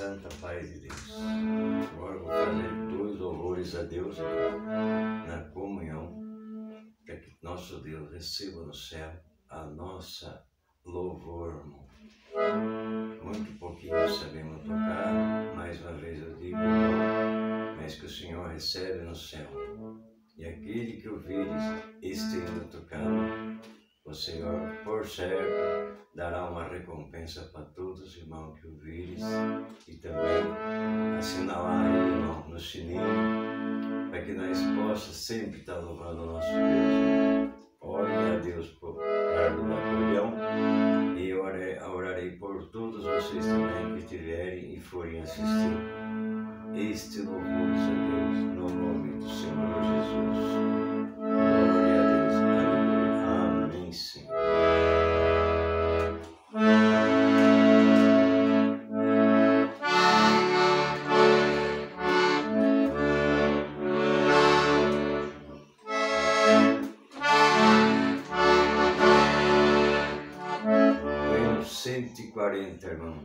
santa paz de Deus. Agora vou fazer 2 louvores a Deus na comunhão, para que nosso Deus receba no céu a nossa louvor, irmão. Muito pouquinho sabemos tocar, mais uma vez eu digo, irmão, mas que o Senhor recebe no céu. E aquele que ouvires este hino tocando, o Senhor, por certo, dará uma recompensa para todos os irmãos que ouvires e também assinalar aí, irmão, no sininho, para que nós possamos sempre estar louvando o nosso Deus. Ore a Deus por Carlos do Acordeão e orarei por todos vocês também que estiverem e forem assistir este louvor a Deus, no nome do Senhor Jesus. Glória a Deus. Aleluia. Amém, Senhor. Hino 140, irmão.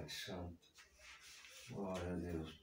Pai Santo. Glória a Deus,